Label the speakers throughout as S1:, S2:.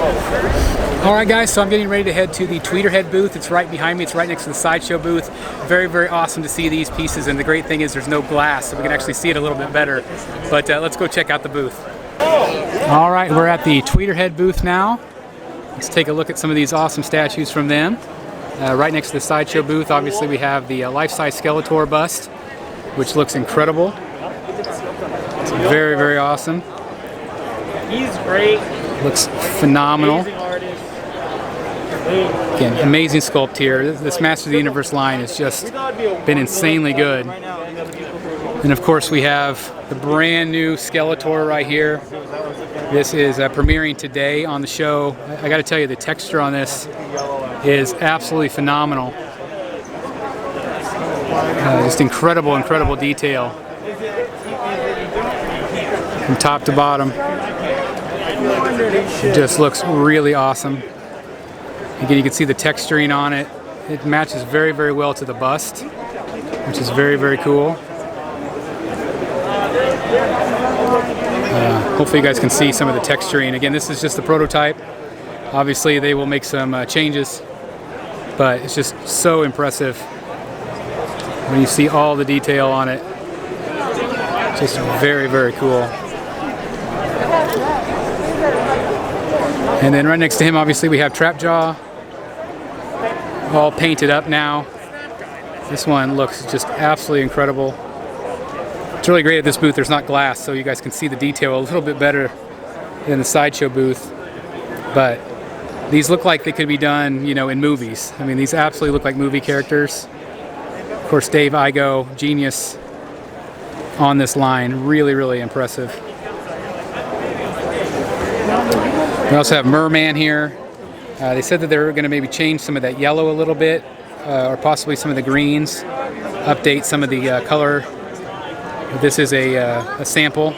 S1: Alright guys, so I'm getting ready to head to the Tweeterhead booth. It's right behind me, it's right next to the Sideshow booth. Very, very awesome to see these pieces, and the great thing is there's no glass, so we can actually see it a little bit better. But let's go check out the booth. Alright, we're at the Tweeterhead booth now. Let's take a look at some of these awesome statues from them. Right next to the Sideshow booth, obviously we have the life-size Skeletor bust, which looks incredible. It's very, very awesome.
S2: He's great.
S1: Looks phenomenal.
S2: Amazing artist.
S1: Again, amazing sculpt here. This Master of the Universe line has just been insanely good. And of course we have the brand new Skeletor right here. This is premiering today on the show. I got to tell you, the texture on this is absolutely phenomenal. Just incredible, incredible detail from top to bottom. It just looks really awesome. Again, you can see the texturing on it. It matches very, very well to the bust, which is very, very cool. Hopefully you guys can see some of the texturing. Again, this is just the prototype. Obviously they will make some changes, but it's just so impressive when you see all the detail on it. Just very, very cool. And then right next to him, obviously, we have Trapjaw, all painted up now. This one looks just absolutely incredible. It's really great at this booth. There's not glass, so you guys can see the detail a little bit better than the Sideshow booth. But these look like they could be done, you know, in movies. I mean, these absolutely look like movie characters. Of course, Dave Igo, genius on this line. Really, really impressive. We also have Merman here. They said that they were going to maybe change some of that yellow a little bit, or possibly some of the greens, update some of the color. This is a sample.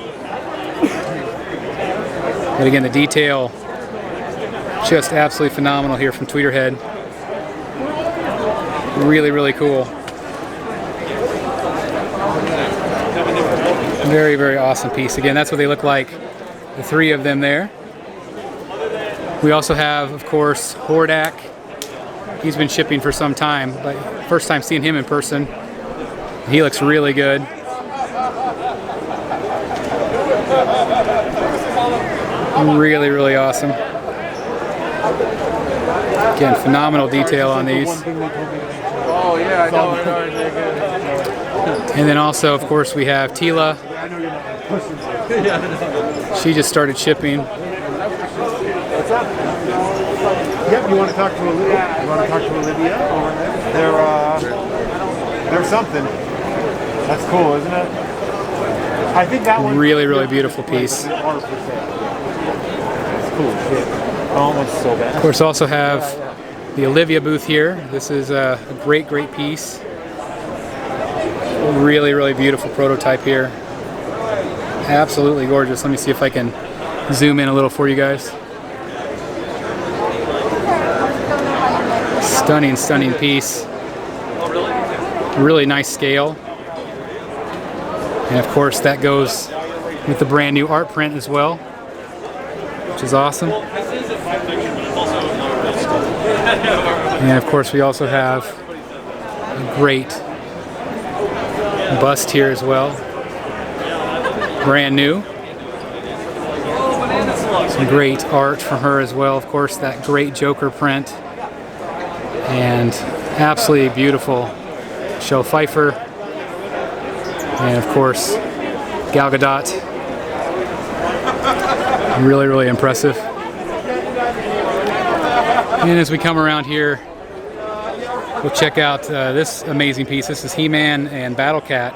S1: But again, the detail, just absolutely phenomenal here from Tweeterhead. Really, really cool. Very, very awesome piece. Again, that's what they look like, the three of them there. We also have, of course, Hordak. He's been shipping for some time, but first time seeing him in person. He looks really good. Really, really awesome. Again, phenomenal detail on these.
S2: Oh yeah, I know.
S1: And then also, of course, we have Tila. She just started shipping.
S3: What's up? Yep, you want to talk to Olivia? You want to talk to Olivia over there? They're something. That's cool, isn't it? I think that one.
S1: Really, really beautiful piece.
S3: It's cool shit. Almost so bad.
S1: Of course, also have the Olivia booth here. This is a great, great piece. Really, really beautiful prototype here. Absolutely gorgeous. Let me see if I can zoom in a little for you guys. Stunning, stunning piece. Really nice scale. And of course that goes with the brand new art print as well, which is awesome. And of course we also have a great bust here as well. Brand new. Some great art from her as well. Of course, that great Joker print. And absolutely beautiful Michelle Pfeiffer. And of course, Gal Gadot. Really, really impressive. And as we come around here, we'll check out this amazing piece. This is He-Man and Battle Cat.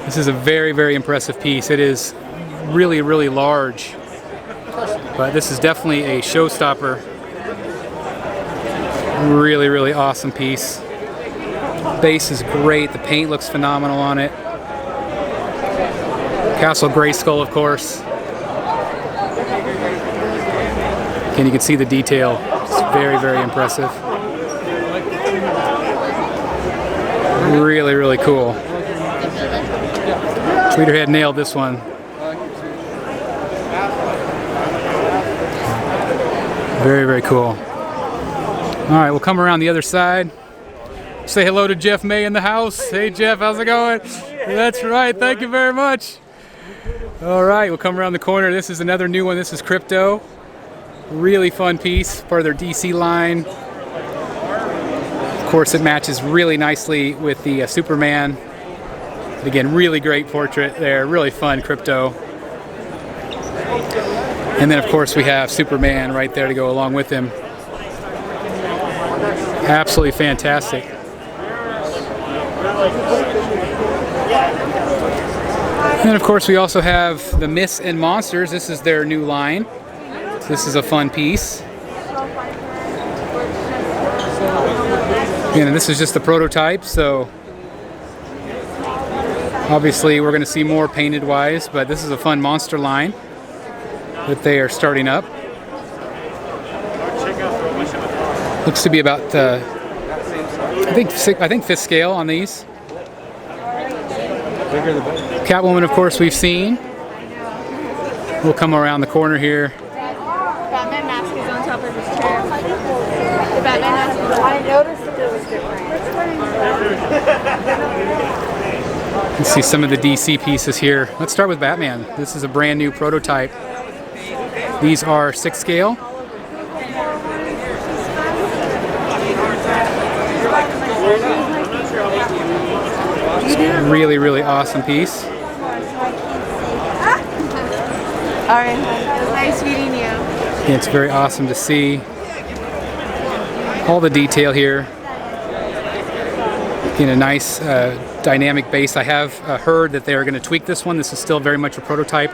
S1: This is a very, very impressive piece. It is really, really large. But this is definitely a showstopper. Really, really awesome piece. Base is great. The paint looks phenomenal on it. Castle Grayskull, of course. Again, you can see the detail. It's very, very impressive. Really, really cool. Tweeterhead nailed this one. Very, very cool. All right, we'll come around the other side. Say hello to Jeff May in the house. Hey Jeff, how's it going? That's right, thank you very much. All right, we'll come around the corner. This is another new one. This is Crypto. Really fun piece, part of their DC line. Of course, it matches really nicely with the Superman. Again, really great portrait there, really fun Crypto. And then of course we have Superman right there to go along with him. Absolutely fantastic. And of course we also have the Myths and Monsters. This is their new line. This is a fun piece. And this is just the prototype, so obviously we're going to see more painted wise, but this is a fun monster line that they are starting up. Looks to be about I think 5th scale on these. Catwoman, of course, we've seen. We'll come around the corner here.
S4: Batman mask is on top of his chair. The Batman mask. I noticed that it was different.
S1: You can see some of the DC pieces here. Let's start with Batman. This is a brand new prototype. These are 6th scale. Really, really awesome piece.
S4: Alright, nice meeting you.
S1: Yeah, it's very awesome to see all the detail here. In a nice dynamic base. I have heard that they're going to tweak this one. This is still very much a prototype.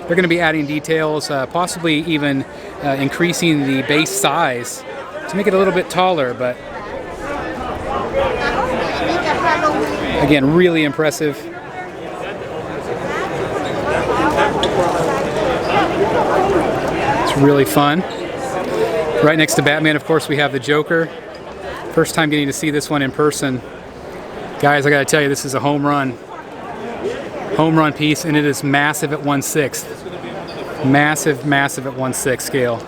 S1: They're going to be adding details, possibly even increasing the base size to make it a little bit taller, but again, really impressive. It's really fun. Right next to Batman, of course, we have the Joker. First time getting to see this one in person. Guys, I gotta tell you, this is a home run. Home run piece, and it is massive at 1/6. Massive, massive at 1/6 scale.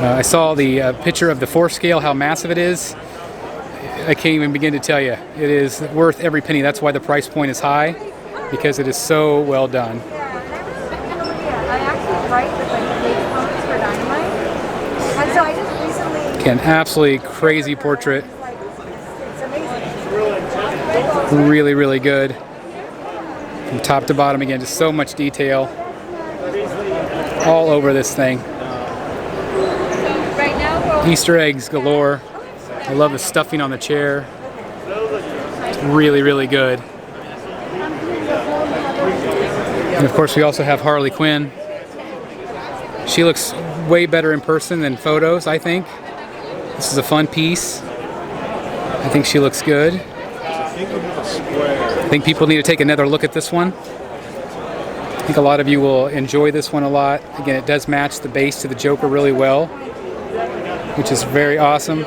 S1: I saw the picture of the 4 scale, how massive it is. I can't even begin to tell you. It is worth every penny. That's why the price point is high, because it is so well done. Again, absolutely crazy portrait. Really, really good. From top to bottom, again, just so much detail all over this thing. Easter eggs galore. I love the stuffing on the chair. It's really, really good. And of course, we also have Harley Quinn. She looks way better in person than photos, I think. This is a fun piece. I think she looks good. I think people need to take another look at this one. I think a lot of you will enjoy this one a lot. Again, it does match the base to the Joker really well, which is very awesome.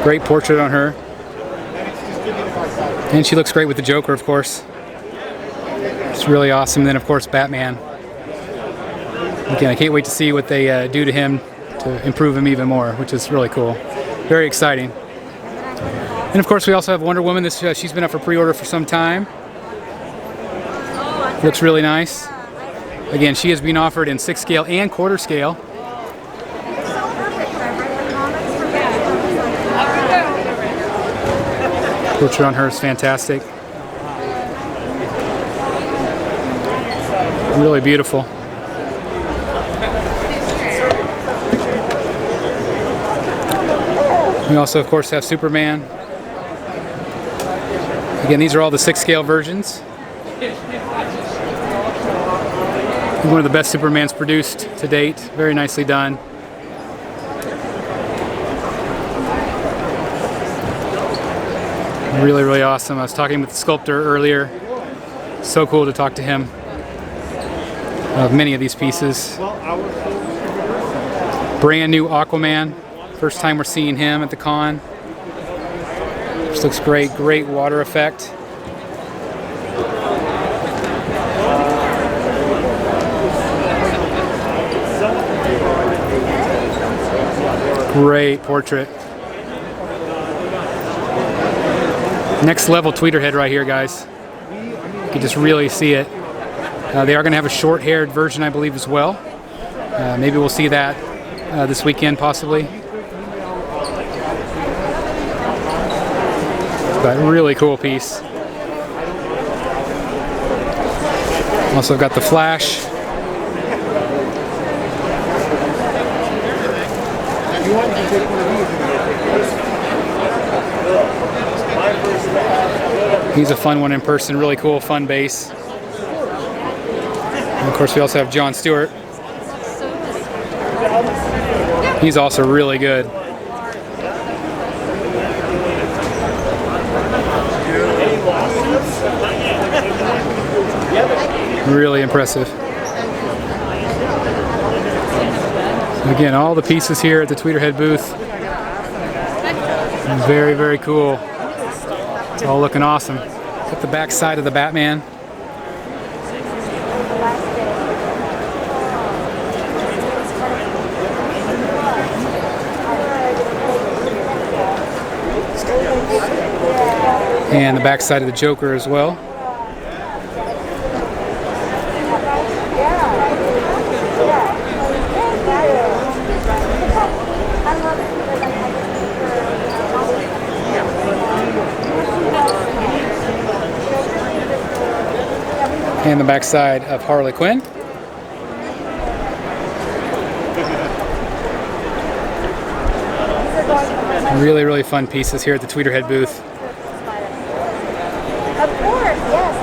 S1: Great portrait on her. And she looks great with the Joker, of course. It's really awesome. And then, of course, Batman. Again, I can't wait to see what they do to him to improve him even more, which is really cool. Very exciting. And of course, we also have Wonder Woman. This she's been up for pre-order for some time. Looks really nice. Again, she is being offered in 6 scale and quarter scale. Portrait on her is fantastic. Really beautiful. We also, of course, have Superman. Again, these are all the 6 scale versions. One of the best Supermans produced to date. Very nicely done. Really, really awesome. I was talking with the sculptor earlier. So cool to talk to him of many of these pieces. Brand new Aquaman. First time we're seeing him at the con. This looks great. Great water effect. Great portrait. Next level Tweeterhead right here, guys. You can just really see it. They are going to have a short-haired version, I believe, as well. Maybe we'll see that this weekend, possibly. But really cool piece. Also got the Flash. He's a fun one in person, really cool, fun base. And of course, we also have John Stewart. He's also really good. Really impressive. Again, all the pieces here at the Tweeterhead booth. Very, very cool. It's all looking awesome. Got the back side of the Batman. And the back side of the Joker as well. And the back side of Harley Quinn. Really, really fun pieces here at the Tweeterhead booth.
S4: Of course, yes.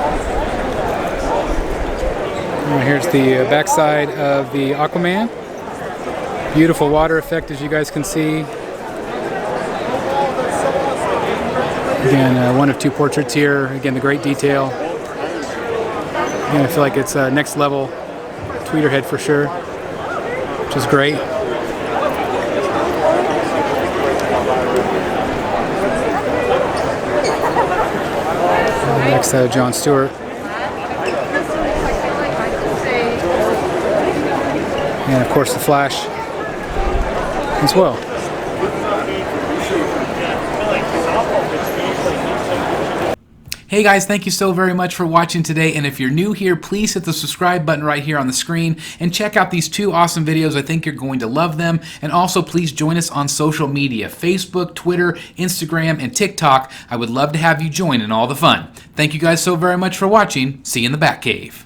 S1: And here's the back side of the Aquaman. Beautiful water effect, as you guys can see. Again, one of two portraits here. Again, the great detail. Again, I feel like it's next level Tweeterhead for sure, which is great. Next side of John Stewart. And of course the Flash as well.
S5: Hey guys, thank you so very much for watching today, and if you're new here, please hit the subscribe button right here on the screen and check out these two awesome videos. I think you're going to love them. And also please join us on social media, Facebook, Twitter, Instagram, and TikTok. I would love to have you join in all the fun. Thank you guys so very much for watching. See you in the Batcave.